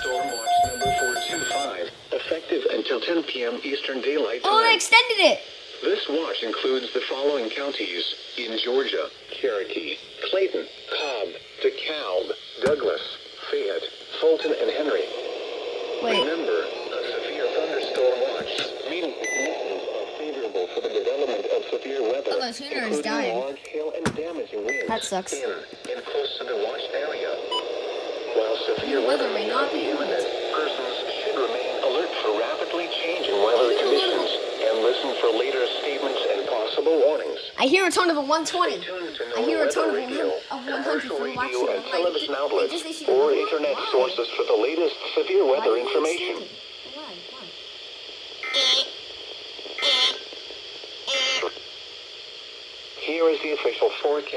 thunderstorm watch number 425, effective until 10 p.m. Eastern Daylight Time. Oh, they extended it. This watch includes the following counties in Georgia: Cherokee, Clayton, Cobb, DeKalb, Douglas, Fayette, Fulton, and Henry. Wait. Remember, a severe thunderstorm watch means the conditions are favorable for the development of severe weather, Oh, the tuner is including dying. large hail and damaging winds That sucks. in and close to the watch area. While severe Weather weather may may not not be be imminent, persons should remain alert for rapidly changing weather conditions and listen for later statements and possible warnings. I hear a tone of a 120. Stay tuned to I hear a tone of weather radio, 100 commercial for radio, watching. and Like, television they outlets just issued a or warning? internet Why? sources for the latest severe Why weather did they information. extend it? Why? Here is the official forecast.